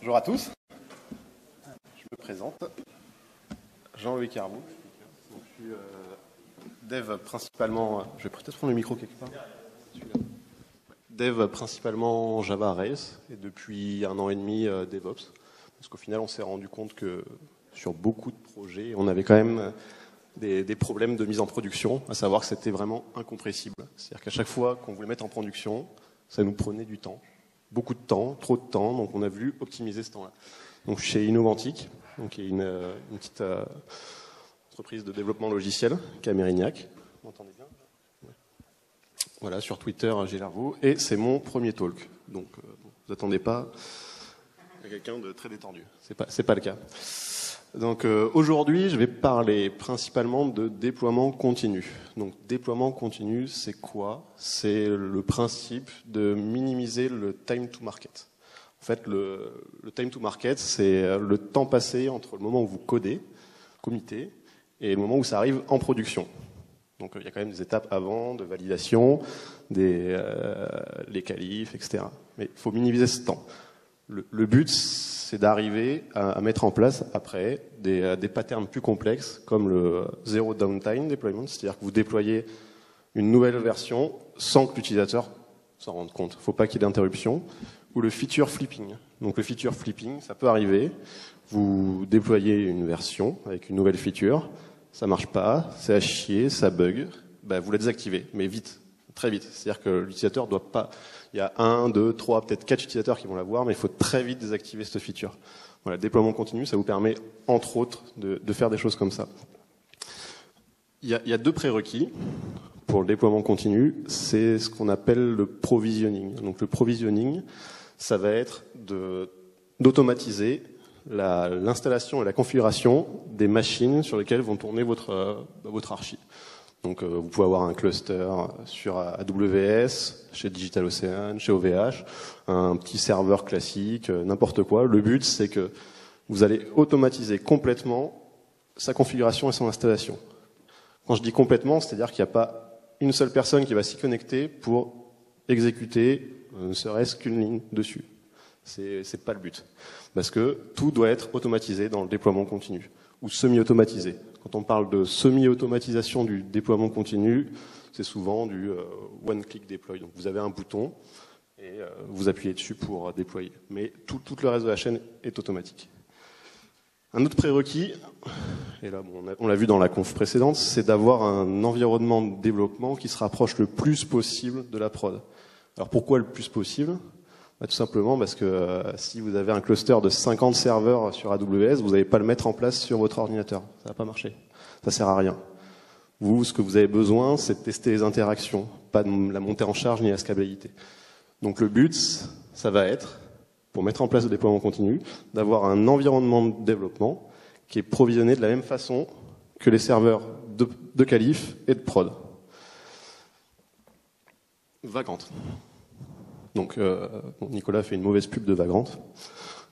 Bonjour à tous. Je me présente. Jean-Louis Carbou. Je suis dev principalement. Je vais peut-être prendre le micro quelque part. Dev principalement Java Rails et depuis 1 an et demi DevOps. Parce qu'au final, on s'est rendu compte que sur beaucoup de projets, on avait quand même des problèmes de mise en production, à savoir que c'était vraiment incompressible. C'est-à-dire qu'à chaque fois qu'on voulait mettre en production, ça nous prenait du temps. Beaucoup de temps, trop de temps, donc on a voulu optimiser ce temps-là. Donc chez Innovantic, qui est une petite entreprise de développement logiciel, qui est à Mérignac. Vous m'entendez bien ? Ouais. Voilà, sur Twitter, j'ai Lervaux, et c'est mon premier talk. Donc vous attendez pas à quelqu'un de très détendu. C'est pas le cas. Donc aujourd'hui, je vais parler principalement de déploiement continu. Donc déploiement continu, c'est quoi? C'est le principe de minimiser le time to market. En fait, le time to market, c'est le temps passé entre le moment où vous codez, committez, et le moment où ça arrive en production. Donc il y a quand même des étapes avant, de validation, les qualifs, etc. Mais il faut minimiser ce temps. Le but, c'est d'arriver à mettre en place après des patterns plus complexes comme le zero downtime deployment, c'est-à-dire que vous déployez une nouvelle version sans que l'utilisateur s'en rende compte. Il ne faut pas qu'il y ait d'interruption. Ou le feature flipping. Donc le feature flipping, ça peut arriver. Vous déployez une version avec une nouvelle feature, ça marche pas, c'est à chier, ça bug. Vous la désactivez, mais vite, très vite. C'est-à-dire que l'utilisateur doit pas. Il y a 1, 2, 3, peut-être 4 utilisateurs qui vont l'avoir, mais il faut très vite désactiver cette feature. Voilà, le déploiement continu, ça vous permet, entre autres, de faire des choses comme ça. Il y a 2 prérequis pour le déploiement continu. C'est ce qu'on appelle le provisioning. Donc le provisioning, ça va être d'automatiser l'installation et la configuration des machines sur lesquelles vont tourner votre archi. Donc vous pouvez avoir un cluster sur AWS, chez DigitalOcean, chez OVH, un petit serveur classique, n'importe quoi. Le but, c'est que vous allez automatiser complètement sa configuration et son installation. Quand je dis complètement, c'est-à-dire qu'il n'y a pas une seule personne qui va s'y connecter pour exécuter ne serait-ce qu'une ligne dessus. C'est pas le but. Parce que tout doit être automatisé dans le déploiement continu, ou semi-automatisé. Quand on parle de semi-automatisation du déploiement continu, c'est souvent du one-click deploy. Donc vous avez un bouton et vous appuyez dessus pour déployer. Mais tout le reste de la chaîne est automatique. Un autre prérequis, et là on l'a vu dans la conf précédente, c'est d'avoir un environnement de développement qui se rapproche le plus possible de la prod. Alors pourquoi le plus possible ? Tout simplement parce que si vous avez un cluster de 50 serveurs sur AWS, vous n'allez pas le mettre en place sur votre ordinateur. Ça va pas marcher. Ça sert à rien. Vous, ce que vous avez besoin, c'est de tester les interactions, pas de la montée en charge ni la scalabilité. Donc le but, ça va être, pour mettre en place le déploiement continu, d'avoir un environnement de développement qui est provisionné de la même façon que les serveurs de qualif et de prod. Vagrant. Donc Nicolas fait une mauvaise pub de Vagrant.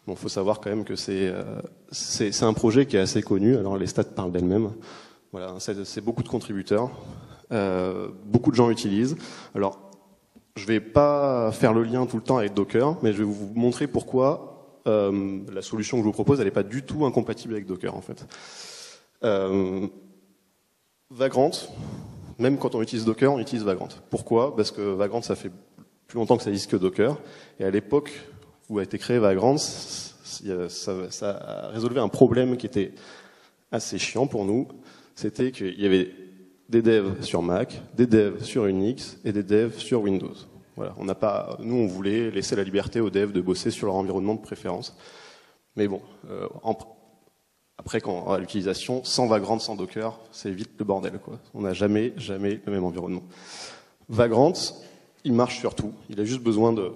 Bon, faut savoir quand même que c'est un projet qui est assez connu. Alors les stats parlent d'elles-mêmes. Voilà, c'est beaucoup de contributeurs, beaucoup de gens utilisent. Alors je vais pas faire le lien tout le temps avec Docker, mais je vais vous montrer pourquoi la solution que je vous propose, elle n'est pas du tout incompatible avec Docker en fait. Vagrant, même quand on utilise Docker, on utilise Vagrant. Pourquoi ? Parce que Vagrant, ça fait plus longtemps que ça existe que Docker. Et à l'époque où a été créé Vagrant, ça a résolu un problème qui était assez chiant pour nous. C'était qu'il y avait des devs sur Mac, des devs sur Unix et des devs sur Windows. Voilà, nous on voulait laisser la liberté aux devs de bosser sur leur environnement de préférence. Mais bon, après à l'utilisation, sans Vagrant, sans Docker, c'est vite le bordel, quoi. On n'a jamais le même environnement. Vagrant, il marche sur tout. Il a juste besoin de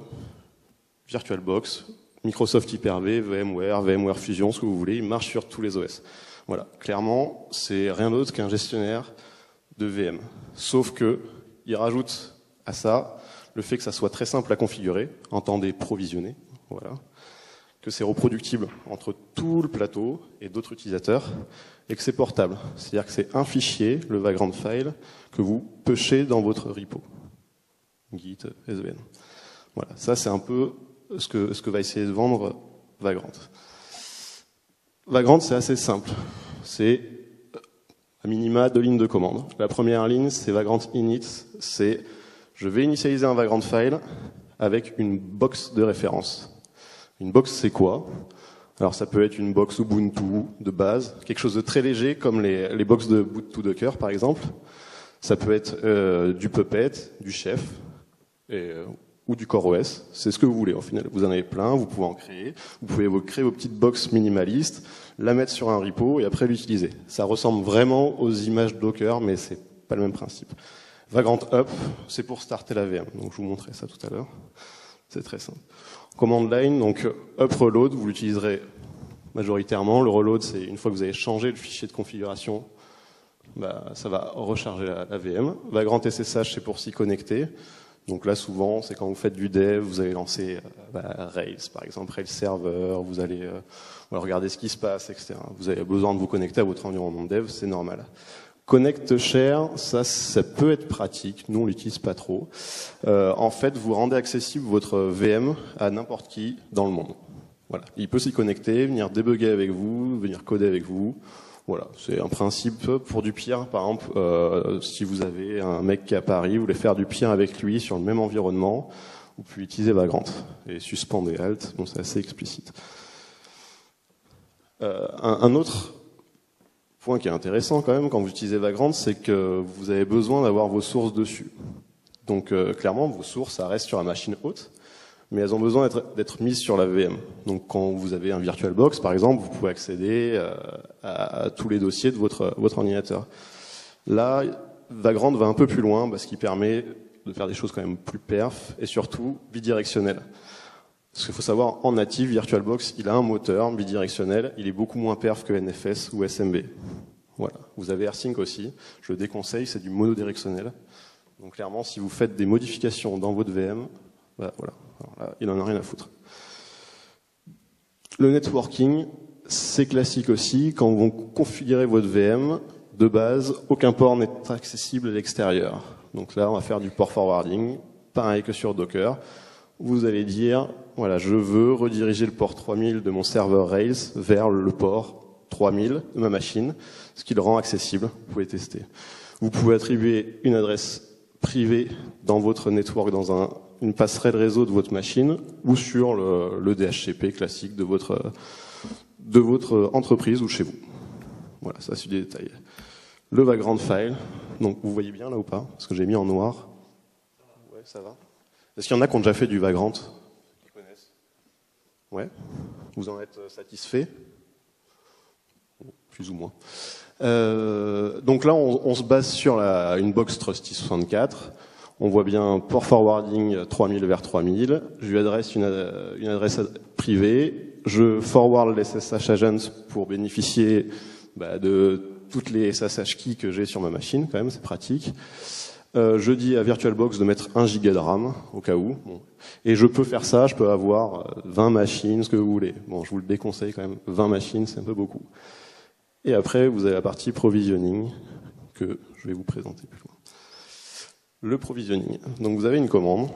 VirtualBox, Microsoft Hyper-V, VMware Fusion, ce que vous voulez. Il marche sur tous les OS. Voilà. Clairement, c'est rien d'autre qu'un gestionnaire de VM. Sauf que, il rajoute à ça le fait que ça soit très simple à configurer, entendez provisionner, voilà, que c'est reproductible entre tout le plateau et d'autres utilisateurs, et que c'est portable. C'est-à-dire que c'est un fichier, le Vagrant file, que vous pushez dans votre repo. Git, SVN. Voilà, ça c'est un peu ce que va essayer de vendre Vagrant. Vagrant, c'est assez simple. C'est à minima 2 lignes de commande. La première ligne, c'est Vagrant init. C'est je vais initialiser un Vagrant file avec une box de référence. Une box, c'est quoi? Alors ça peut être une box Ubuntu de base, quelque chose de très léger comme les box de boot to Docker par exemple. Ça peut être du Puppet, du Chef ou du CoreOS. C'est ce que vous voulez au final. Vous en avez plein, vous pouvez en créer. Vous pouvez créer vos petites box minimalistes, la mettre sur un repo et après l'utiliser. Ça ressemble vraiment aux images Docker, mais c'est pas le même principe. Vagrant up, c'est pour starter la VM. Donc je vous montrerai ça tout à l'heure. C'est très simple. Command line, donc up reload, vous l'utiliserez majoritairement. Le reload, c'est une fois que vous avez changé le fichier de configuration, ça va recharger la VM. Vagrant SSH, c'est pour s'y connecter. Donc là, souvent, c'est quand vous faites du dev, vous allez lancer Rails, par exemple, Rails Server, vous allez regarder ce qui se passe, etc. Vous avez besoin de vous connecter à votre environnement de dev, c'est normal. Connect share, ça peut être pratique, nous on l'utilise pas trop. En fait, vous rendez accessible votre VM à n'importe qui dans le monde. Voilà, il peut s'y connecter, venir débugger avec vous, venir coder avec vous. Voilà, c'est un principe pour du peer. Par exemple, si vous avez un mec qui est à Paris, vous voulez faire du peer avec lui sur le même environnement, vous pouvez utiliser Vagrant et suspendre et alt, donc c'est assez explicite. Un autre point qui est intéressant quand même quand vous utilisez Vagrant, c'est que vous avez besoin d'avoir vos sources dessus. Donc clairement, vos sources, ça reste sur la machine haute, mais elles ont besoin d'être mises sur la VM. Donc quand vous avez un VirtualBox, par exemple, vous pouvez accéder à tous les dossiers de votre ordinateur. Là, Vagrant va un peu plus loin parce qu'il permet de faire des choses quand même plus perf et surtout bidirectionnelles. Parce qu'il faut savoir, en native, VirtualBox, il a un moteur bidirectionnel, il est beaucoup moins perf que NFS ou SMB. Voilà. Vous avez AirSync aussi, je le déconseille, c'est du monodirectionnel. Donc clairement, si vous faites des modifications dans votre VM, voilà. Alors là, il n'en a rien à foutre. Le networking, c'est classique aussi. Quand vous configurez votre VM, de base, aucun port n'est accessible à l'extérieur. Donc là, on va faire du port forwarding, pareil que sur Docker. Vous allez dire, voilà, je veux rediriger le port 3000 de mon serveur Rails vers le port 3000 de ma machine, ce qui le rend accessible. Vous pouvez tester. Vous pouvez attribuer une adresse privée dans votre network, dans une passerelle réseau de votre machine, ou sur le DHCP classique de votre entreprise ou chez vous. Voilà, ça c'est du détail. Le Vagrant file, donc vous voyez bien là ou pas? Parce que j'ai mis en noir. Ouais, ça va. Est-ce qu'il y en a qui ont déjà fait du Vagrant? Qui connaissent? Ouais. Vous en êtes satisfait? Plus ou moins. Donc là, on se base sur une box Trusty64. On voit bien port forwarding 3000 vers 3000. Je lui adresse une adresse privée. Je forward les SSH agents pour bénéficier de toutes les SSH keys que j'ai sur ma machine, quand même, c'est pratique. Je dis à VirtualBox de mettre 1 giga de RAM, au cas où. Bon. Et je peux faire ça, je peux avoir 20 machines, ce que vous voulez. Bon, je vous le déconseille quand même, 20 machines, c'est un peu beaucoup. Et après, vous avez la partie provisioning, que je vais vous présenter plus loin. Le provisioning. Donc vous avez une commande,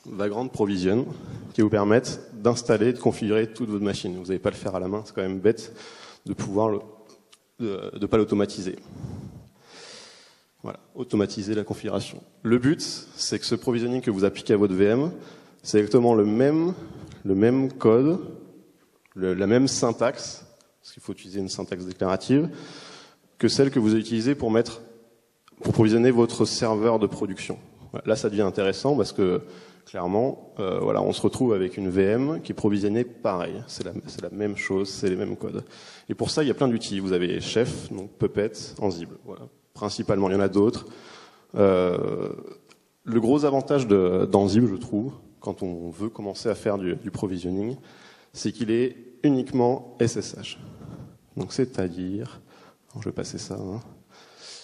Vagrant provision, qui vous permettre d'installer, de configurer toute votre machine. Vous n'allez pas le faire à la main, c'est quand même bête de pouvoir de pas l'automatiser. Voilà, automatiser la configuration. Le but, c'est que ce provisioning que vous appliquez à votre VM, c'est exactement le même code, la même syntaxe, parce qu'il faut utiliser une syntaxe déclarative, que celle que vous avez utilisée pour provisionner votre serveur de production. Voilà, là, ça devient intéressant parce que clairement, voilà, on se retrouve avec une VM qui est provisionnée pareil. C'est la même chose, c'est les mêmes codes. Et pour ça, il y a plein d'outils. Vous avez Chef, donc Puppet, Ansible. Voilà. Principalement, il y en a d'autres. Le gros avantage d'Ansible, je trouve, quand on veut commencer à faire du provisioning, c'est qu'il est uniquement SSH. Donc c'est-à-dire, je vais passer ça, hein.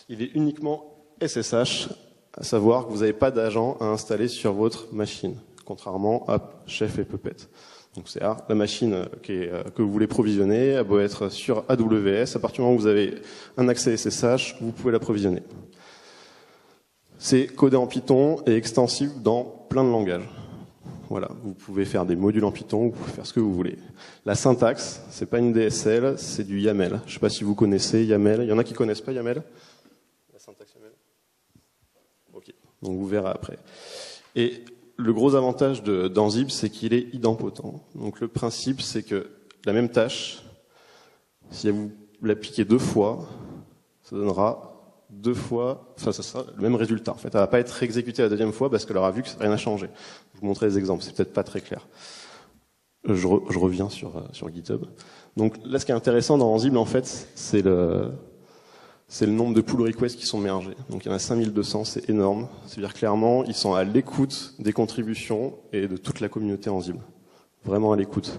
Il est uniquement SSH, à savoir que vous n'avez pas d'agent à installer sur votre machine, contrairement à Chef et Puppet. Donc c'est la machine que vous voulez provisionner, elle doit être sur AWS. À partir du moment où vous avez un accès SSH, vous pouvez la provisionner. C'est codé en Python et extensible dans plein de langages. Voilà, vous pouvez faire des modules en Python, vous pouvez faire ce que vous voulez. La syntaxe, c'est pas une DSL, c'est du YAML. Je sais pas si vous connaissez YAML. Il y en a qui connaissent pas YAML? La syntaxe YAML? Ok, donc vous verrez après. Et le gros avantage d'Ansible, c'est qu'il est idempotent. Donc le principe, c'est que la même tâche, si vous l'appliquez 2 fois, ça donnera 2 fois, enfin ça sera le même résultat. En fait, elle va pas être exécutée la 2e fois parce qu'elle aura vu que rien n'a changé. Je vais vous montrer des exemples, c'est peut-être pas très clair. Je reviens sur GitHub. Donc là, ce qui est intéressant dans Ansible, en fait, c'est le nombre de pull requests qui sont mergés. Donc il y en a 5200, c'est énorme. C'est-à-dire clairement, ils sont à l'écoute des contributions et de toute la communauté Ansible. Vraiment à l'écoute.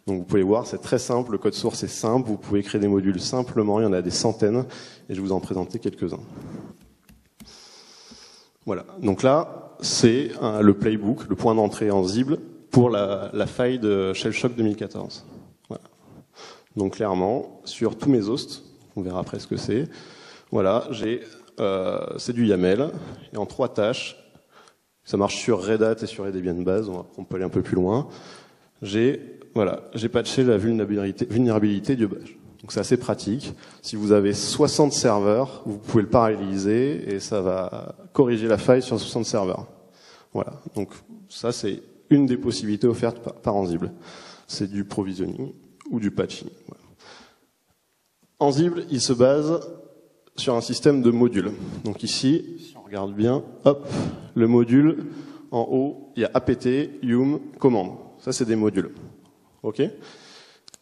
Donc vous pouvez voir, c'est très simple, le code source est simple, vous pouvez créer des modules simplement, il y en a des centaines, et je vais vous en présenter quelques-uns. Voilà, donc là, c'est le playbook, le point d'entrée Ansible, pour la faille de Shellshock 2014. Voilà. Donc clairement, sur tous mes hosts, on verra après ce que c'est, voilà, c'est du YAML, et en 3 tâches, ça marche sur Red Hat et sur Debian Base, on peut aller un peu plus loin, j'ai patché la vulnérabilité du bash. Donc c'est assez pratique. Si vous avez 60 serveurs, vous pouvez le paralléliser et ça va corriger la faille sur 60 serveurs. Voilà. Donc ça, c'est une des possibilités offertes par Ansible. C'est du provisioning ou du patching. Voilà. Ansible, il se base sur un système de modules. Donc ici, si on regarde bien, hop, le module, en haut, il y a apt, yum, commande. Ça, c'est des modules. Ok?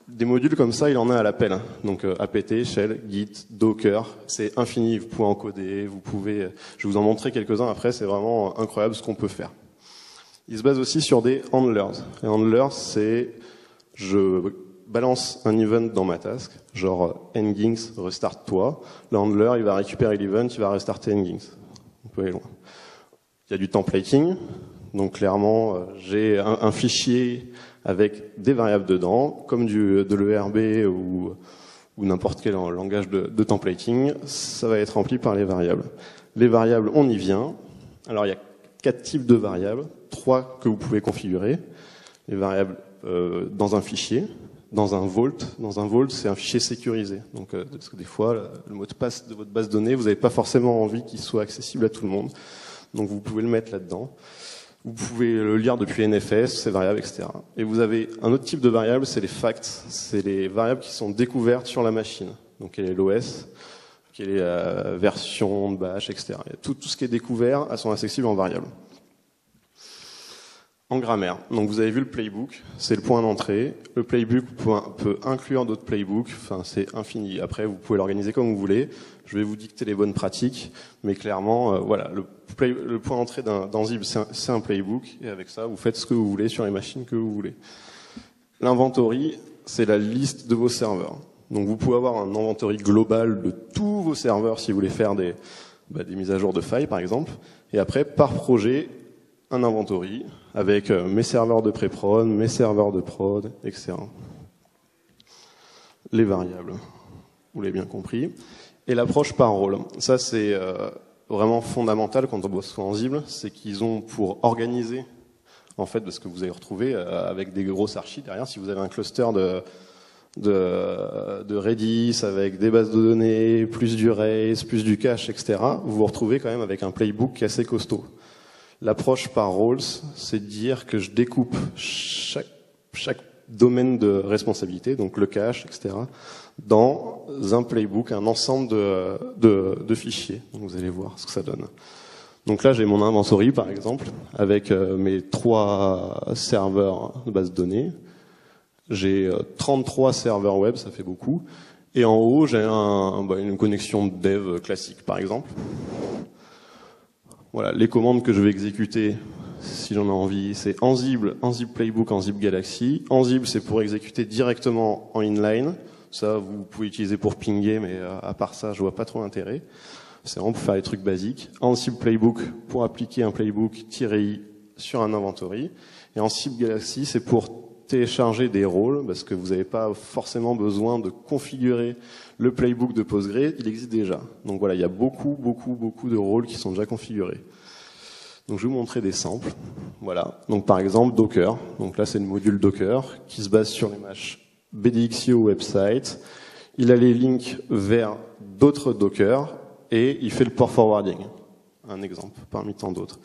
Des modules comme ça, il en a à l'appel. Donc apt, shell, git, docker, c'est infini. Vous pouvez encoder, je vais vous en montrer quelques-uns après. C'est vraiment incroyable ce qu'on peut faire. Il se base aussi sur des handlers. Les handlers, c'est je balance un event dans ma task, genre Nginx, restart-toi. Le handler, il va récupérer l'event, il va restarter Nginx. On peut aller loin. Il y a du templating. Donc clairement, j'ai un fichier avec des variables dedans, comme de l'ERB ou n'importe quel langage de templating, ça va être rempli par les variables. Les variables, on y vient. Alors il y a 4 types de variables, 3 que vous pouvez configurer. Les variables dans un fichier, dans un vault. Dans un vault, c'est un fichier sécurisé. Donc parce que des fois, le mot de passe de votre base de données, vous n'avez pas forcément envie qu'il soit accessible à tout le monde. Donc vous pouvez le mettre là-dedans. Vous pouvez le lire depuis NFS, ces variables, etc. Et vous avez un autre type de variables, c'est les facts. C'est les variables qui sont découvertes sur la machine. Donc quel est l'OS, quelle est la version de bash, etc. Tout ce qui est découvert, elles sont accessibles en variables. En grammaire. Donc vous avez vu le playbook, c'est le point d'entrée. Le playbook peut inclure d'autres playbooks, enfin c'est infini. Après vous pouvez l'organiser comme vous voulez. Je vais vous dicter les bonnes pratiques, mais clairement, voilà, le point d'entrée d'Ansible, c'est un playbook, et avec ça, vous faites ce que vous voulez sur les machines que vous voulez. L'inventory, c'est la liste de vos serveurs. Donc vous pouvez avoir un inventory global de tous vos serveurs si vous voulez faire des mises à jour de failles, par exemple. Et après, par projet, un inventory avec mes serveurs de pré-prod, mes serveurs de prod, etc. Les variables, vous l'avez bien compris. Et l'approche par rôle. Ça, c'est vraiment fondamental quand on bosse sur Ansible, c'est qu'ils ont pour organiser, en fait, parce que vous allez retrouver avec des grosses archis derrière, si vous avez un cluster de Redis avec des bases de données, plus du race, plus du cache, etc., vous vous retrouvez quand même avec un playbook qui est assez costaud. L'approche par roles, c'est de dire que je découpe chaque domaine de responsabilité, donc le cache, etc., dans un playbook, un ensemble de fichiers. Donc vous allez voir ce que ça donne. Donc là, j'ai mon inventory, par exemple, avec mes 3 serveurs de base de données. J'ai 33 serveurs web, ça fait beaucoup. Et en haut, j'ai une connexion de dev classique, par exemple. Voilà, les commandes que je vais exécuter, si j'en ai envie, c'est Ansible, Ansible Playbook, Ansible Galaxy. Ansible, c'est pour exécuter directement en inline. Ça, vous pouvez utiliser pour pinguer, mais à part ça, je vois pas trop l'intérêt. C'est vraiment pour faire les trucs basiques. Ansible Playbook, pour appliquer un playbook-i sur un inventory. Et Ansible Galaxy, c'est pour télécharger des rôles, parce que vous n'avez pas forcément besoin de configurer le playbook de Postgre, il existe déjà. Donc voilà, il y a beaucoup de rôles qui sont déjà configurés. Donc je vais vous montrer des samples. Voilà. Donc par exemple Docker. Donc là c'est le module Docker qui se base sur l'image BDXIO website. Il a les links vers d'autres Docker et il fait le port forwarding. Un exemple parmi tant d'autres.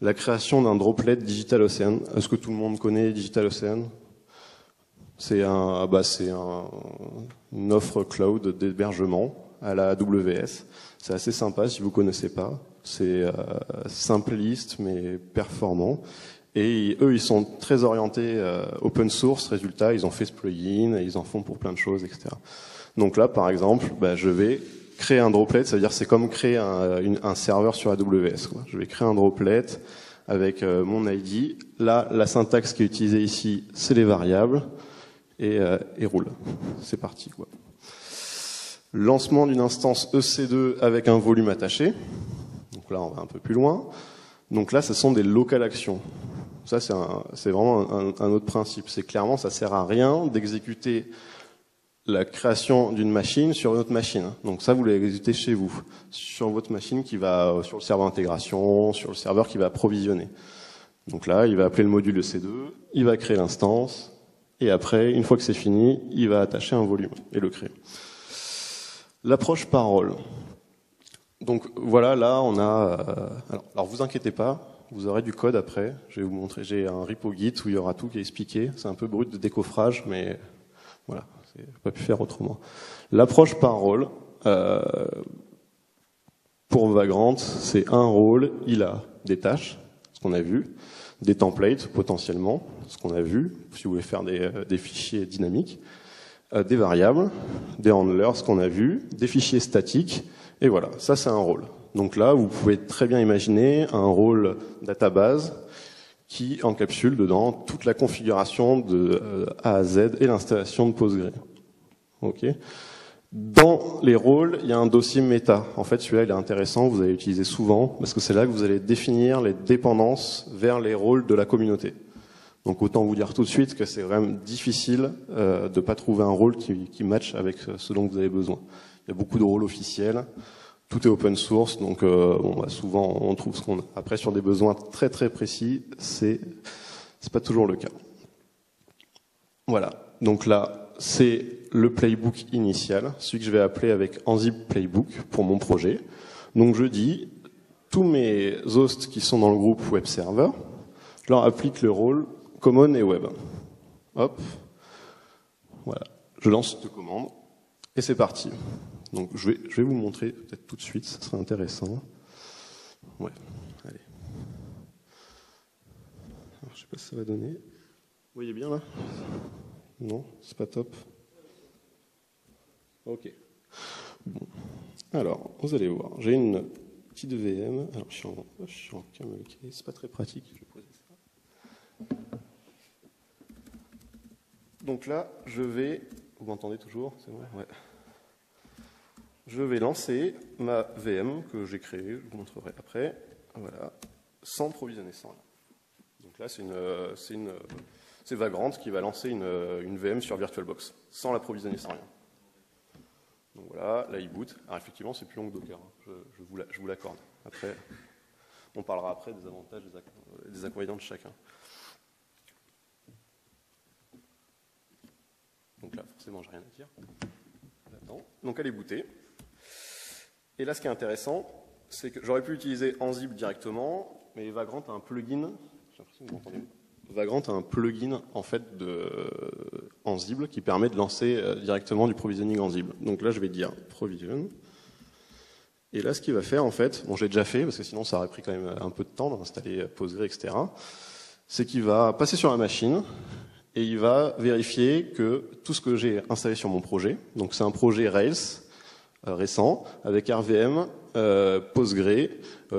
La création d'un droplet DigitalOcean. Est-ce que tout le monde connaît DigitalOcean? C'est une offre cloud d'hébergement à la AWS. C'est assez sympa si vous connaissez pas. C'est simpliste mais performant. Et eux, ils sont très orientés open source. Résultat, ils ont fait ce plugin, ils en font pour plein de choses, etc. Donc là, par exemple, je vais créer un droplet. Ça veut dire c'est comme créer un serveur sur AWS, quoi. Je vais créer un droplet avec mon ID. Là, la syntaxe qui est utilisée ici, c'est les variables. Et roule. C'est parti, quoi. Lancement d'une instance EC2 avec un volume attaché. Donc là, on va un peu plus loin. Donc là, ce sont des local actions. Ça, c'est vraiment un autre principe. C'est clairement, ça sert à rien d'exécuter la création d'une machine sur une autre machine. Donc ça, vous l'exécutez chez vous, sur votre machine qui va sur le serveur intégration, sur le serveur qui va approvisionner. Donc là, il va appeler le module EC2, il va créer l'instance. Et après, une fois que c'est fini, il va attacher un volume et le créer. L'approche par rôle. Donc voilà, là on a... alors vous inquiétez pas, vous aurez du code après. Je vais vous montrer, j'ai un repo Git où il y aura tout qui est expliqué. C'est un peu brut de décoffrage, mais voilà, j'ai pas pu faire autrement. L'approche par rôle, pour Vagrant, c'est un rôle, il a des tâches, ce qu'on a vu, des templates potentiellement, ce qu'on a vu, si vous voulez faire des fichiers dynamiques, des variables, des handlers, ce qu'on a vu, des fichiers statiques, et voilà, ça c'est un rôle. Donc là, vous pouvez très bien imaginer un rôle database qui encapsule dedans toute la configuration de A à Z et l'installation de Postgre. Ok. Dans les rôles, il y a un dossier méta. En fait, celui-là, il est intéressant, vous allez l'utiliser souvent, parce que c'est là que vous allez définir les dépendances vers les rôles de la communauté. Donc autant vous dire tout de suite que c'est vraiment difficile de ne pas trouver un rôle qui matche avec ce dont vous avez besoin. Il y a beaucoup de rôles officiels, tout est open source, donc souvent on trouve ce qu'on a. Après, sur des besoins très très précis, c'est pas toujours le cas. Voilà, donc là, c'est le playbook initial, celui que je vais appeler avec Ansible Playbook pour mon projet. Donc je dis, tous mes hosts qui sont dans le groupe web server, je leur applique le rôle common et web. Hop, voilà, je lance cette commande et c'est parti. Donc je vais vous montrer peut-être tout de suite, ça serait intéressant. Ouais, allez. Alors, je sais pas si ça va donner. Vous voyez bien là? Non, c'est pas top. Ok. Bon. Alors, vous allez voir, j'ai une petite VM. Alors, je suis en camel case, c'est pas très pratique. Je vais poser ça. Donc là, je vais... Vous m'entendez toujours? C'est bon? Ouais. Je vais lancer ma VM que j'ai créée, je vous montrerai après. Voilà, sans provisionner, sans rien. Donc là, c'est Vagrant qui va lancer une VM sur VirtualBox, sans la provisionner, sans rien. Donc voilà, là il boot. Alors effectivement, c'est plus long que Docker, hein. Je vous l'accorde. Après, on parlera après des avantages, des inconvénients de chacun. Donc là, forcément, j'ai rien à dire. Là-dedans. Donc elle est bootée. Et là, ce qui est intéressant, c'est que j'aurais pu utiliser Ansible directement, mais Vagrant a un plugin. J'ai l'impression que vous m'entendez. Vagrant a un plugin en fait de Ansible qui permet de lancer directement du provisioning Ansible. Donc là, je vais dire provision. Et là, ce qu'il va faire en fait, bon, j'ai déjà fait parce que sinon, ça aurait pris quand même un peu de temps d'installer Postgre, etc. C'est qu'il va passer sur la machine et il va vérifier que tout ce que j'ai installé sur mon projet, donc c'est un projet Rails récent avec RVM, Postgre,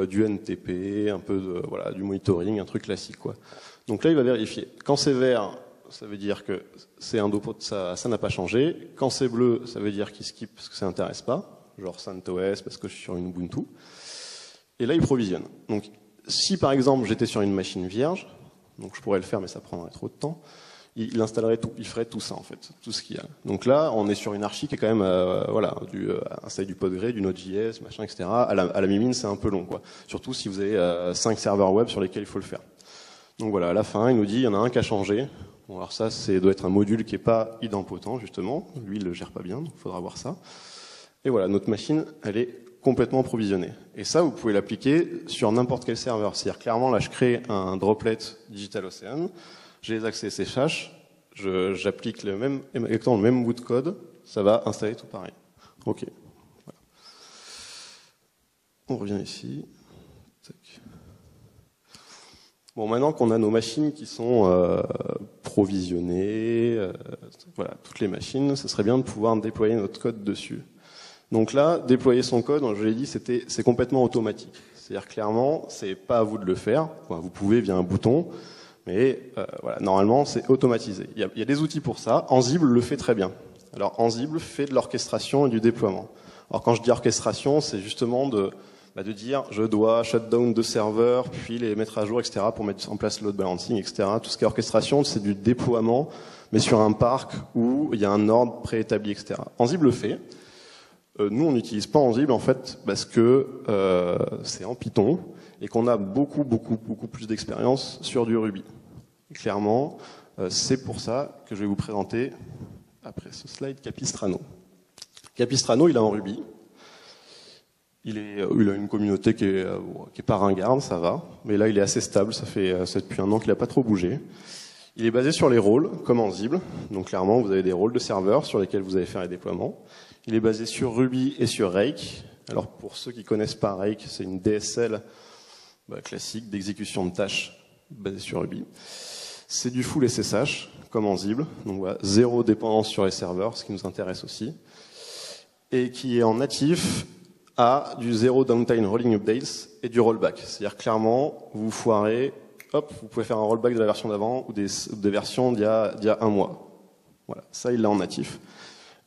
du NTP, un peu du monitoring, un truc classique quoi. Donc là il va vérifier. Quand c'est vert, ça veut dire que c'est un dopot, ça n'a pas changé. Quand c'est bleu, ça veut dire qu'il skip parce que ça n'intéresse pas, genre CentOS parce que je suis sur une Ubuntu. Et là il provisionne. Donc si par exemple j'étais sur une machine vierge, donc je pourrais le faire mais ça prendrait trop de temps, il installerait tout, il ferait tout ça en fait, tout ce qu'il y a. Donc là, on est sur une archi qui est quand même, voilà, installer du Postgre, du Node.js, machin, etc. À la mimine, c'est un peu long, quoi. Surtout si vous avez 5 serveurs web sur lesquels il faut le faire. Donc voilà, à la fin, il nous dit, il y en a un qui a changé. Bon, alors ça, doit être un module qui est pas idempotent, justement. Lui, il le gère pas bien, donc il faudra voir ça. Et voilà, notre machine, elle est complètement provisionnée. Et ça, vous pouvez l'appliquer sur n'importe quel serveur. C'est-à-dire, clairement, là, je crée un droplet DigitalOcean, j'ai les accès SSH, j'applique exactement le même bout de code, ça va installer tout pareil. Ok. Voilà. On revient ici. Tac. Bon, maintenant qu'on a nos machines qui sont provisionnées, voilà, toutes les machines, ce serait bien de pouvoir déployer notre code dessus. Donc là, déployer son code, je l'ai dit, c'est complètement automatique. C'est-à-dire clairement, c'est pas à vous de le faire. Enfin, vous pouvez via un bouton, mais voilà, normalement, c'est automatisé. Il y a des outils pour ça. Ansible le fait très bien. Alors Ansible fait de l'orchestration et du déploiement. Alors quand je dis orchestration, c'est justement de dire je dois shutdown 2 serveurs, puis les mettre à jour, etc., pour mettre en place load balancing, etc. Tout ce qui est orchestration, c'est du déploiement, mais sur un parc où il y a un ordre préétabli, etc. Ansible le fait. Nous, on n'utilise pas Ansible en fait parce que c'est en Python et qu'on a beaucoup plus d'expérience sur du Ruby. Et clairement, c'est pour ça que je vais vous présenter, après ce slide, Capistrano. Capistrano, il est en Ruby. Il a une communauté qui est pas ringarde, ça va, mais là, il est assez stable. Ça fait depuis un an qu'il n'a pas trop bougé. Il est basé sur les rôles, comme Ansible. Donc clairement, vous avez des rôles de serveurs sur lesquels vous allez faire les déploiements. Il est basé sur Ruby et sur Rake. Alors pour ceux qui connaissent pas Rake, c'est une DSL classique d'exécution de tâches basée sur Ruby. C'est du full SSH, comme Ansible. Donc voilà, zéro dépendance sur les serveurs, ce qui nous intéresse aussi. Et qui est en natif à du zéro downtime rolling updates et du rollback. C'est-à-dire clairement, vous foirez, hop, vous pouvez faire un rollback de la version d'avant ou des versions d'il y a un mois. Voilà, ça il l'a en natif.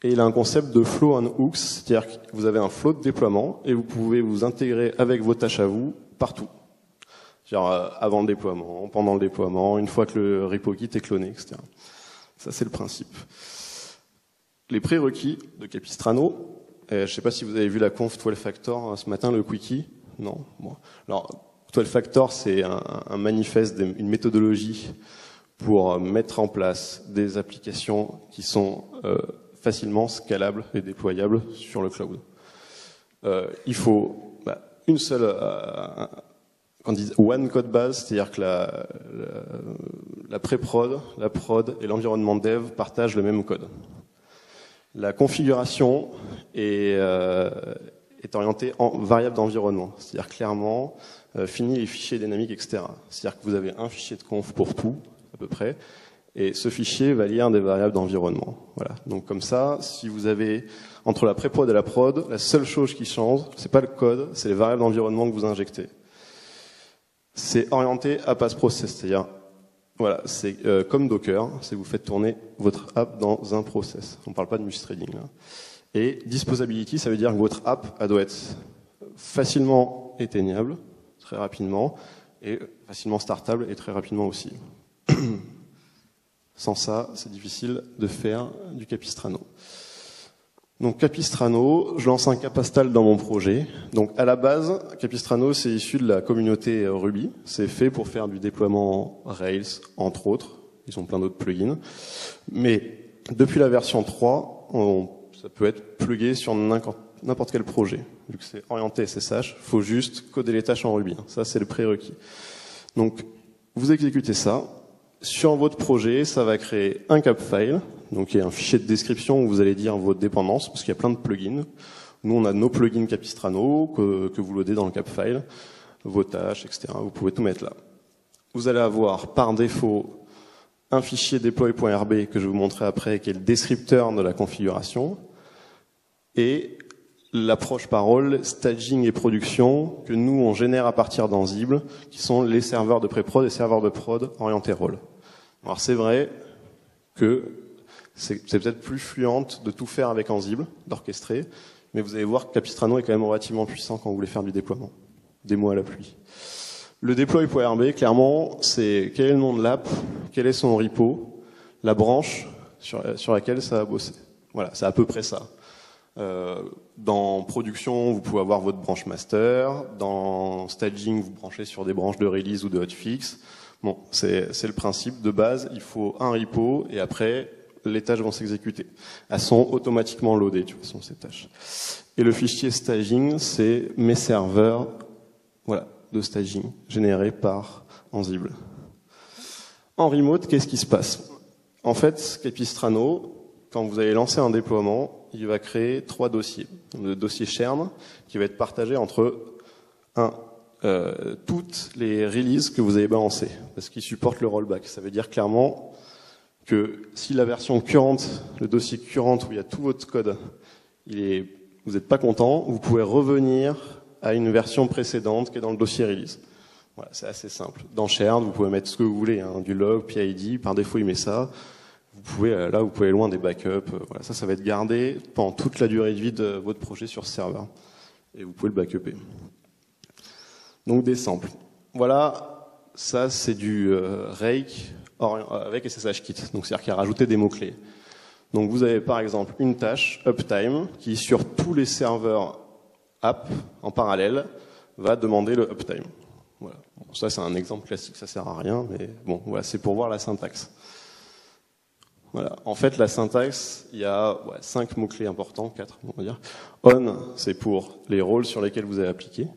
Et il a un concept de flow on hooks, c'est-à-dire que vous avez un flow de déploiement et vous pouvez vous intégrer avec vos tâches à vous partout. Genre avant le déploiement, pendant le déploiement, une fois que le repo kit est cloné, etc. Ça c'est le principe. Les prérequis de Capistrano. Je ne sais pas si vous avez vu la conf 12 Factor ce matin, le quickie. Non. Bon. Alors 12 Factor, c'est un manifeste, une méthodologie pour mettre en place des applications qui sont facilement scalables et déployables sur le cloud. Il faut une seule, on dit one code base, c'est-à-dire que la pré-prod, la prod et l'environnement dev partagent le même code. La configuration est orientée en variable d'environnement, c'est-à-dire clairement fini les fichiers dynamiques, etc. C'est-à-dire que vous avez un fichier de conf pour tout, à peu près, et ce fichier va lire des variables d'environnement. Voilà. Donc comme ça, si vous avez entre la pré-prod et la prod, la seule chose qui change, c'est pas le code, c'est les variables d'environnement que vous injectez. C'est orienté à pass process, c'est-à-dire voilà, c'est comme Docker, c'est vous faites tourner votre app dans un process. On ne parle pas de multithreading là. Et disposability, ça veut dire que votre app, elle doit être facilement éteignable, très rapidement, et facilement startable et très rapidement aussi. Sans ça, c'est difficile de faire du Capistrano. Donc Capistrano, je lance un Capastal dans mon projet. Donc à la base, Capistrano, c'est issu de la communauté Ruby. C'est fait pour faire du déploiement Rails, entre autres. Ils ont plein d'autres plugins. Mais depuis la version 3, ça peut être plugué sur n'importe quel projet. Vu que c'est orienté SSH, il faut juste coder les tâches en Ruby. Ça, c'est le prérequis. Donc, vous exécutez ça. Sur votre projet, ça va créer un capfile. Donc, il y a un fichier de description où vous allez dire vos dépendances, parce qu'il y a plein de plugins. Nous, on a nos plugins Capistrano que vous loadez dans le capfile, vos tâches, etc. Vous pouvez tout mettre là. Vous allez avoir, par défaut, un fichier deploy.rb que je vais vous montrer après, qui est le descripteur de la configuration, et l'approche parole, staging et production, que nous, on génère à partir d'Ansible, qui sont les serveurs de pré-prod et serveurs de prod orientés rôle. Alors, c'est vrai que c'est peut-être plus fluente de tout faire avec Ansible, d'orchestrer, mais vous allez voir que Capistrano est quand même relativement puissant quand vous voulez faire du déploiement. Des mots à la pluie. Le deploy.rb, clairement, c'est quel est le nom de l'app, quel est son repo, la branche sur laquelle ça va bosser. Voilà, c'est à peu près ça. Dans production, vous pouvez avoir votre branche master. Dans staging, vous branchez sur des branches de release ou de hotfix. Bon, c'est le principe de base. Il faut un repo et après, les tâches vont s'exécuter. Elles sont automatiquement loadées, de toute façon, ces tâches. Et le fichier staging, c'est mes serveurs, voilà, de staging générés par Ansible. En remote, qu'est-ce qui se passe? En fait, Capistrano, quand vous allez lancer un déploiement, il va créer 3 dossiers. Le dossier Chern, qui va être partagé entre toutes les releases que vous avez balancées, parce qu'il supporte le rollback. Ça veut dire clairement que si la version current, le dossier current où il y a tout votre code, vous n'êtes pas content, vous pouvez revenir à une version précédente qui est dans le dossier release. Voilà, c'est assez simple. Dans Chern, vous pouvez mettre ce que vous voulez, hein, du log, PID, par défaut il met ça. Vous pouvez aller loin des backups. Voilà, ça va être gardé pendant toute la durée de vie de votre projet sur ce serveur. Et vous pouvez le backuper. Donc des samples. Voilà, ça c'est du Rake avec SSHKit. Donc c'est-à-dire qu'il a rajouté des mots-clés. Donc vous avez par exemple une tâche, uptime, qui sur tous les serveurs app en parallèle va demander le uptime. Voilà. Bon, ça c'est un exemple classique, ça sert à rien, mais bon, voilà, c'est pour voir la syntaxe. Voilà. En fait, la syntaxe, il y a 5 mots-clés importants, 4 on va dire. On, c'est pour les rôles sur lesquels vous avez appliqué.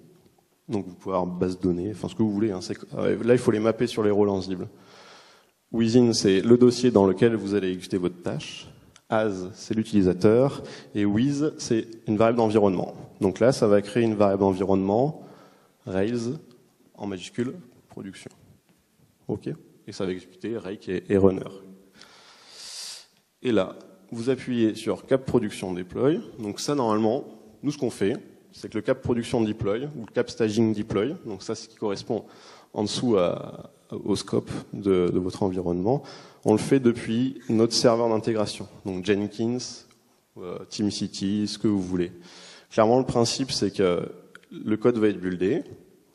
Donc vous pouvez avoir base de données, enfin ce que vous voulez. Hein, là, il faut les mapper sur les rôles Ansible. Within, c'est le dossier dans lequel vous allez exécuter votre tâche. As, c'est l'utilisateur. Et with, c'est une variable d'environnement. Donc là, ça va créer une variable d'environnement, Rails, en majuscule, production. OK. Et ça va exécuter Rake et runner. Et là, vous appuyez sur cap production deploy. Donc ça, normalement, nous, ce qu'on fait, c'est que le cap production deploy, ou le cap staging deploy, donc ça, c'est ce qui correspond en dessous au scope de votre environnement, on le fait depuis notre serveur d'intégration. Donc Jenkins, TeamCity, ce que vous voulez. Clairement, le principe, c'est que le code va être buildé.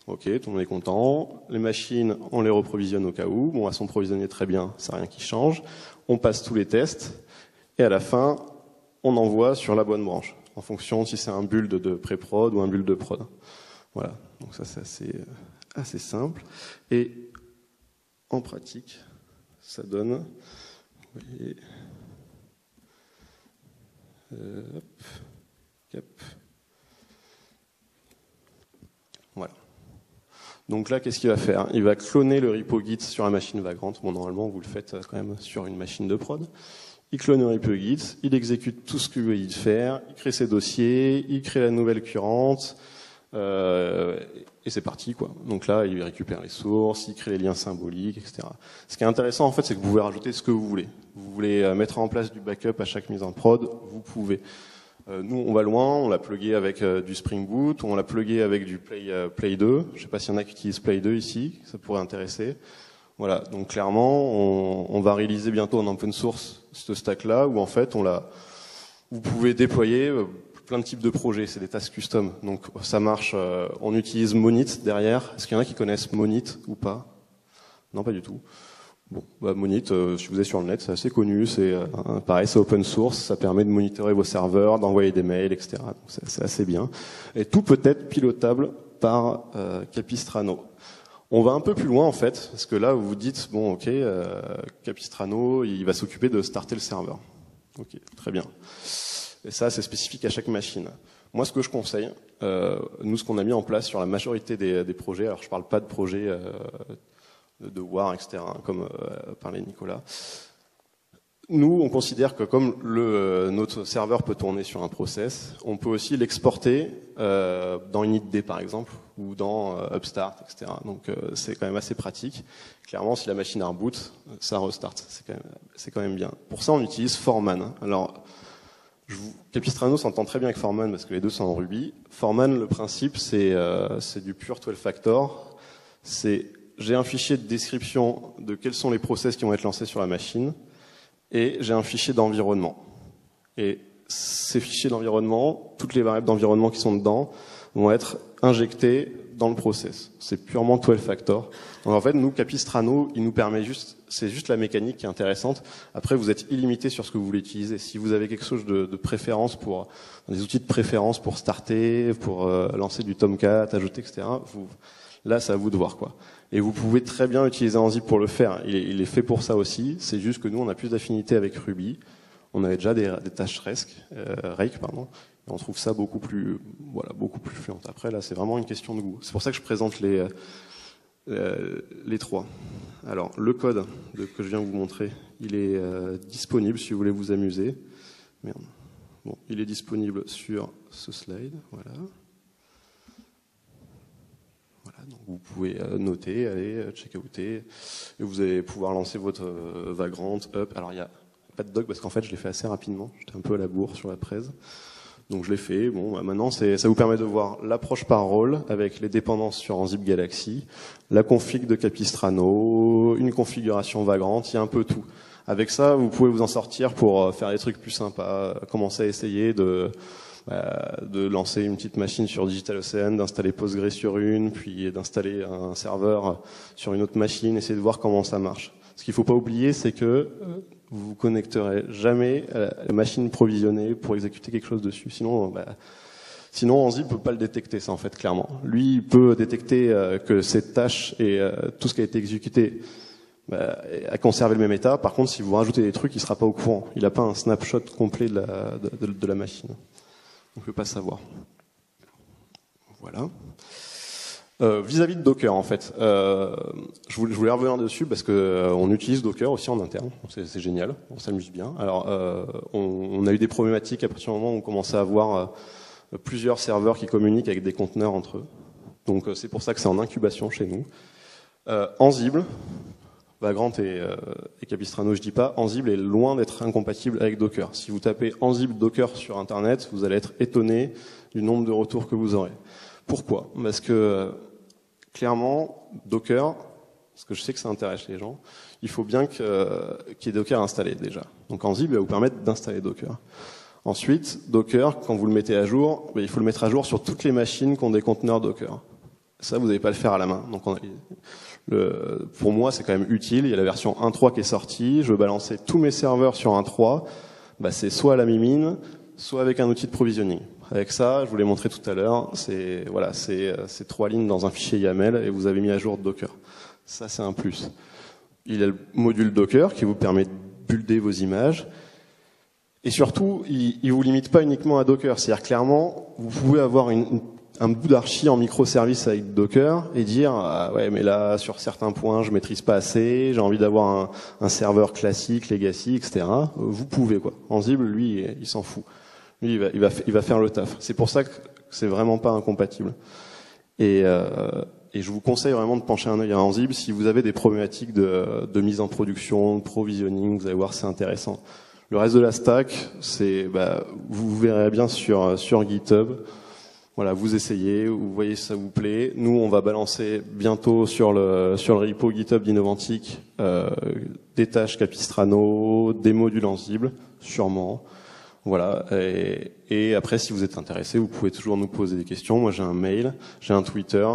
OK, tout le monde est content. Les machines, on les reprovisionne au cas où. Bon, elles sont provisionnées très bien, c'est rien qui change. On passe tous les tests. Et à la fin, on envoie sur la bonne branche, en fonction si c'est un build de pré-prod ou un build de prod. Voilà, donc ça c'est assez simple. Et en pratique, ça donne... Vous voyez, hop, cap. Voilà. Donc là, qu'est-ce qu'il va faire? Il va cloner le repo Git sur la machine vagrante. Bon, normalement, vous le faites quand même sur une machine de prod. Il clone le repo Git, il exécute tout ce que vous voulez faire, il crée ses dossiers, il crée la nouvelle currente, et c'est parti, quoi. Donc là, il récupère les sources, il crée les liens symboliques, etc. Ce qui est intéressant, en fait, c'est que vous pouvez rajouter ce que vous voulez. Vous voulez mettre en place du backup à chaque mise en prod, vous pouvez. Nous, on va loin, on l'a plugué avec du Spring Boot, on l'a plugué avec du Play 2. Je ne sais pas s'il y en a qui utilisent Play 2 ici, ça pourrait intéresser. Voilà, donc clairement, on va réaliser bientôt en open source ce stack-là, où en fait, vous pouvez déployer plein de types de projets, c'est des tasks custom. Donc ça marche, on utilise Monit derrière. Est-ce qu'il y en a qui connaissent Monit ou pas? Non, pas du tout. Bon, Monit, si vous êtes sur le net, c'est assez connu, c'est pareil, c'est open source, ça permet de monitorer vos serveurs, d'envoyer des mails, etc. Donc c'est assez bien. Et tout peut être pilotable par Capistrano. On va un peu plus loin en fait, parce que là vous vous dites, bon ok, Capistrano, il va s'occuper de starter le serveur. Ok, très bien. Et ça c'est spécifique à chaque machine. Moi ce que je conseille, nous ce qu'on a mis en place sur la majorité des projets, alors je parle pas de projets de War, etc., comme parlait Nicolas. Nous, on considère que comme notre serveur peut tourner sur un process, on peut aussi l'exporter dans initd par exemple, ou dans Upstart, etc. Donc c'est quand même assez pratique. Clairement, si la machine a reboot, ça restart. C'est quand même bien. Pour ça, on utilise Foreman. Alors, Capistrano s'entend très bien avec Foreman parce que les deux sont en Ruby. Foreman, le principe, c'est du pure 12 factor. J'ai un fichier de description de quels sont les process qui vont être lancés sur la machine. Et j'ai un fichier d'environnement. Et ces fichiers d'environnement, toutes les variables d'environnement qui sont dedans, vont être injectés dans le process. C'est purement 12 factor. Donc en fait, nous, Capistrano, il nous permet c'est juste la mécanique qui est intéressante. Après, vous êtes illimité sur ce que vous voulez utiliser. Si vous avez quelque chose de préférence des outils de préférence pour starter, pour lancer du Tomcat, ajouter, etc., là, c'est à vous de voir, quoi. Et vous pouvez très bien utiliser Ansible pour le faire. Il est fait pour ça aussi. C'est juste que nous, on a plus d'affinité avec Ruby. On avait déjà des tâches Rake, pardon. Et on trouve ça beaucoup plus fluent. Après, là, c'est vraiment une question de goût. C'est pour ça que je présente les trois. Alors, le code que je viens vous montrer, il est disponible si vous voulez vous amuser. Merde. Bon, il est disponible sur ce slide. Voilà. Donc vous pouvez noter, aller check-outer, et vous allez pouvoir lancer votre Vagrant, up. Alors il n'y a pas de doc parce qu'en fait je l'ai fait assez rapidement, j'étais un peu à la bourre sur la presse. Donc je l'ai fait, bon maintenant ça vous permet de voir l'approche par rôle avec les dépendances sur Ansible Galaxy, la config de Capistrano, une configuration Vagrant, il y a un peu tout. Avec ça vous pouvez vous en sortir pour faire des trucs plus sympas, commencer à essayer de lancer une petite machine sur DigitalOcean, d'installer Postgre sur une, puis d'installer un serveur sur une autre machine, essayer de voir comment ça marche. Ce qu'il ne faut pas oublier, c'est que vous vous connecterez jamais à la machine provisionnée pour exécuter quelque chose dessus. Sinon Ansible peut pas le détecter, ça en fait, clairement. Lui, il peut détecter que cette tâche et tout ce qui a été exécuté a conservé le même état. Par contre, si vous rajoutez des trucs, il sera pas au courant. Il n'a pas un snapshot complet de la machine. On ne peut pas savoir. Voilà. Vis-à-vis de Docker, en fait, je voulais revenir dessus parce que on utilise Docker aussi en interne. C'est génial, on s'amuse bien. Alors, on a eu des problématiques à partir du moment où on commençait à avoir plusieurs serveurs qui communiquent avec des conteneurs entre eux. Donc, c'est pour ça que c'est en incubation chez nous. Ansible, Vagrant et Capistrano, je dis pas, Ansible est loin d'être incompatible avec Docker. Si vous tapez Ansible Docker sur Internet, vous allez être étonné du nombre de retours que vous aurez. Pourquoi ? Parce que clairement, Docker, parce que je sais que ça intéresse les gens, il faut bien qu'il y ait Docker installé déjà. Donc Ansible va vous permettre d'installer Docker. Ensuite, Docker, quand vous le mettez à jour, il faut le mettre à jour sur toutes les machines qui ont des conteneurs Docker. Ça, vous n'allez pas le faire à la main. Donc pour moi, c'est quand même utile. Il y a la version 1.3 qui est sortie. Je veux balancer tous mes serveurs sur 1.3. C'est soit à la mimine, soit avec un outil de provisioning. Avec ça, je vous l'ai montré tout à l'heure, c'est 3 lignes dans un fichier YAML et vous avez mis à jour Docker. Ça, c'est un plus. Il y a le module Docker qui vous permet de builder vos images. Et surtout, il vous limite pas uniquement à Docker. C'est-à-dire, clairement, vous pouvez avoir un bout d'archi en microservice avec Docker et dire ouais, mais là sur certains points je maîtrise pas assez, j'ai envie d'avoir un serveur classique, legacy, etc. Vous pouvez, quoi. Ansible, lui, il s'en fout. Lui, il va faire le taf. C'est pour ça que c'est vraiment pas incompatible. Et je vous conseille vraiment de pencher un œil à Ansible si vous avez des problématiques de mise en production, de provisioning. Vous allez voir, c'est intéressant. Le reste de la stack, vous verrez bien sur GitHub. Voilà, vous essayez, vous voyez si ça vous plaît. Nous, on va balancer bientôt sur le repo GitHub d'Innovantic des tâches Capistrano, des modules Ansible, sûrement. Voilà. Et après, si vous êtes intéressé, vous pouvez toujours nous poser des questions. Moi, j'ai un mail, j'ai un Twitter,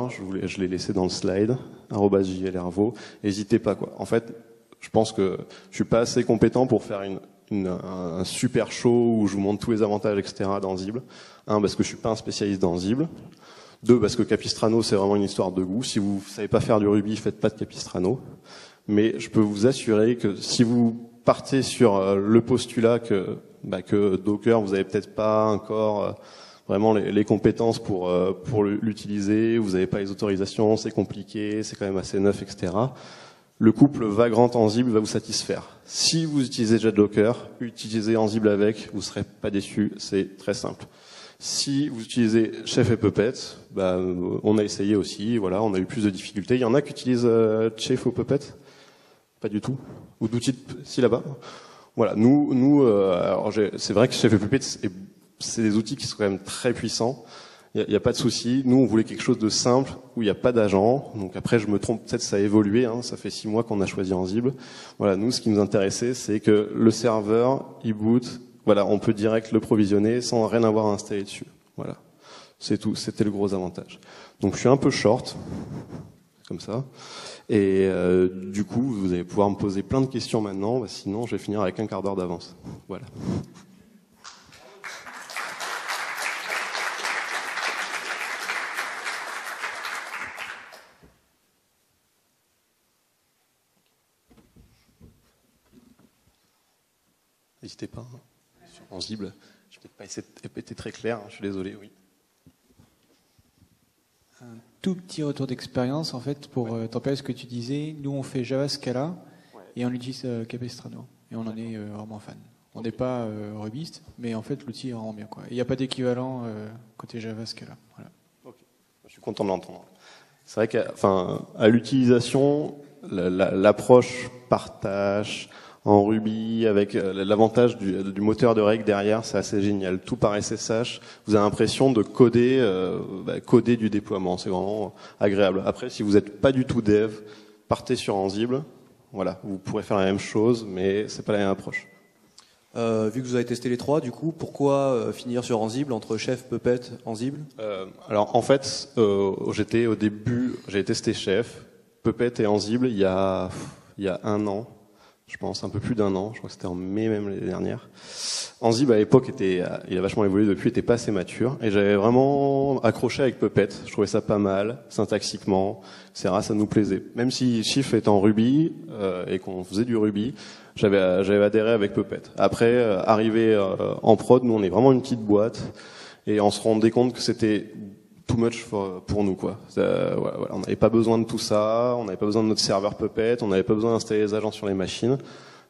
je l'ai laissé dans le slide, @jlherveau. N'hésitez pas, quoi. En fait, je pense que je suis pas assez compétent pour faire un super show où je vous montre tous les avantages, etc. d'Ansible. Parce que je suis pas un spécialiste d'Ansible. 2, parce que Capistrano, c'est vraiment une histoire de goût. Si vous savez pas faire du Ruby, faites pas de Capistrano. Mais je peux vous assurer que si vous partez sur le postulat que Docker, vous avez peut-être pas encore vraiment les compétences pour l'utiliser, vous n'avez pas les autorisations, c'est compliqué, c'est quand même assez neuf, etc. Le couple Vagrant Ansible va vous satisfaire. Si vous utilisez déjà Docker, utilisez Ansible avec, vous serez pas déçus, c'est très simple. Si vous utilisez Chef et Puppet, on a essayé aussi, voilà, on a eu plus de difficultés. Il y en a qui utilisent Chef ou Puppet ? Pas du tout. Ou d'outils, si là-bas. Voilà, alors c'est vrai que Chef et Puppet, c'est des outils qui sont quand même très puissants. Il n'y a pas de souci. Nous, on voulait quelque chose de simple où il n'y a pas d'agent. Donc après, je me trompe, peut-être ça a évolué. Ça fait 6 mois qu'on a choisi Ansible. Voilà, nous, ce qui nous intéressait, c'est que le serveur, il boot. Voilà, on peut direct le provisionner sans rien avoir à installer dessus. Voilà. C'est tout, c'était le gros avantage. Donc je suis un peu short, comme ça. Et du coup, vous allez pouvoir me poser plein de questions maintenant, sinon je vais finir avec un quart d'heure d'avance. Voilà. N'hésitez pas, hein, sur Ansible. Je n'ai peut-être pas été très clair, je suis désolé, oui. Un tout petit retour d'expérience, en fait, pour tempérer ce que tu disais. Nous, on fait Java Scala et on utilise Capistrano. Et on en est vraiment fan. On n'est pas rubiste, mais en fait, l'outil est vraiment bien, quoi. Il n'y a pas d'équivalent côté Java Scala. Voilà. Okay. Je suis content de l'entendre. C'est vrai qu'à l'utilisation, l'approche par tâche, en Ruby, avec l'avantage du moteur de règles derrière, c'est assez génial. Tout par SSH, vous avez l'impression de coder du déploiement. C'est vraiment agréable. Après, si vous n'êtes pas du tout dev, partez sur Ansible. Voilà, vous pourrez faire la même chose, mais c'est pas la même approche. Vu que vous avez testé les trois, du coup, pourquoi finir sur Ansible entre Chef, Puppet, Ansible? Alors en fait, j'ai testé Chef, Puppet et Ansible il y a 1 an. Je pense un peu plus d'1 an, je crois que c'était en mai même l'année dernière. Ansible à l'époque il a vachement évolué depuis, était pas assez mature, et j'avais vraiment accroché avec Puppet. Je trouvais ça pas mal, syntaxiquement, etc. Ça nous plaisait. Même si Chief est en Ruby et qu'on faisait du Ruby, j'avais adhéré avec Puppet. Après, arrivé en prod, nous on est vraiment une petite boîte, et on se rendait compte que c'était too much pour nous, quoi. Voilà, on n'avait pas besoin de tout ça, on n'avait pas besoin de notre serveur Puppet, on n'avait pas besoin d'installer les agents sur les machines.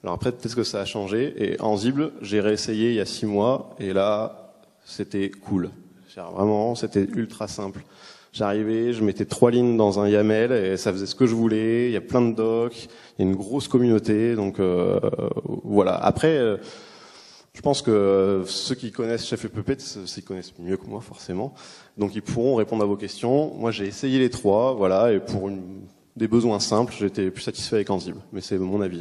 Alors après, peut-être que ça a changé. Et Ansible, j'ai réessayé il y a 6 mois, et là, c'était cool. Vraiment, c'était ultra simple. J'arrivais, je mettais 3 lignes dans un YAML, et ça faisait ce que je voulais. Il y a plein de docs, il y a une grosse communauté, donc voilà. Après, je pense que ceux qui connaissent Chef et Puppet, s'y connaissent mieux que moi forcément, donc ils pourront répondre à vos questions. Moi j'ai essayé les trois, voilà, et pour des besoins simples, j'étais plus satisfait avec Ansible, mais c'est mon avis.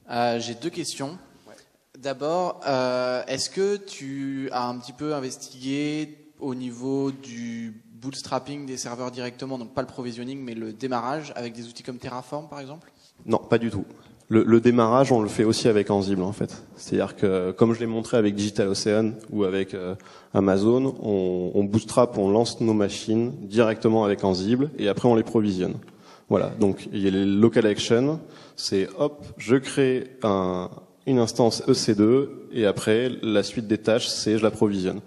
Hein. J'ai 2 questions. Ouais. D'abord, est-ce que tu as un petit peu investigué au niveau du bootstrapping des serveurs directement, donc pas le provisioning, mais le démarrage avec des outils comme Terraform par exemple? Non, pas du tout. Le démarrage, on le fait aussi avec Ansible en fait. C'est-à-dire que, comme je l'ai montré avec DigitalOcean ou avec Amazon, on bootstrap, on lance nos machines directement avec Ansible et après on les provisionne. Voilà, donc il y a les local actions, c'est hop, je crée une instance EC2 et après la suite des tâches, c'est je la provisionne.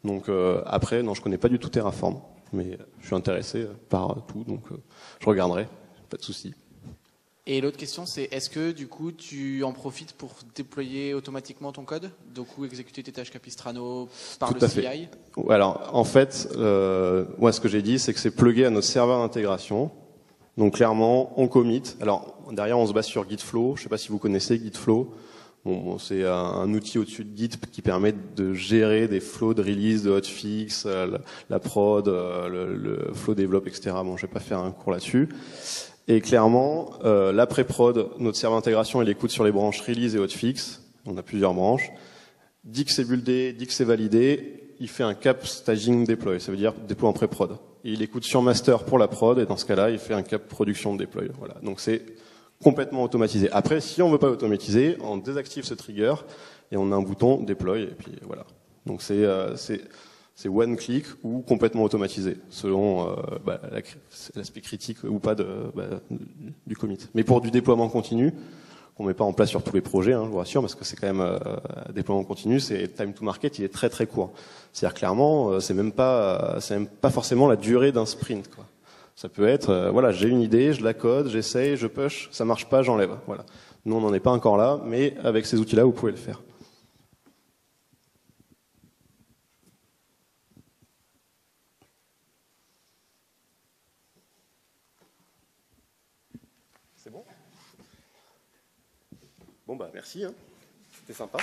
Donc après, non, je connais pas du tout Terraform, mais je suis intéressé par tout, donc je regarderai, pas de souci. Et l'autre question, c'est est-ce que du coup tu en profites pour déployer automatiquement ton code, donc ou exécuter tes tâches Capistrano par tout le à CI? Fait. Alors en fait, moi ce que j'ai dit, c'est que c'est plugué à notre serveur d'intégration. Donc clairement, on commit. Alors derrière, on se base sur Gitflow. Je sais pas si vous connaissez Gitflow. Bon, c'est un outil au-dessus de Git qui permet de gérer des flows de release, de hotfix, la prod, le flow develop, etc. Bon, je vais pas faire un cours là-dessus. Et clairement, l'après-prod, notre serveur d'intégration, il écoute sur les branches release et hotfix. On a plusieurs branches. Dès que c'est buildé, dès que c'est validé, il fait un cap staging deploy. Ça veut dire déploie en pré-prod. Et il écoute sur master pour la prod, et dans ce cas-là, il fait un cap production deploy. Voilà. Donc c'est complètement automatisé. Après, si on veut pas automatiser, on désactive ce trigger et on a un bouton deploy et puis voilà. Donc c'est one click ou complètement automatisé selon l'aspect critique ou pas du commit. Mais pour du déploiement continu, qu'on met pas en place sur tous les projets, hein, je vous rassure, parce que c'est quand même un déploiement continu, c'est time to market, il est très très court. C'est-à-dire clairement, c'est même pas forcément la durée d'un sprint, quoi. Ça peut être, voilà, j'ai une idée, je la code, j'essaye, je push, ça marche pas, j'enlève. Voilà. Nous, on n'en est pas encore là, mais avec ces outils-là, vous pouvez le faire. C'est bon ? Bon, bah, merci, hein. C'était sympa.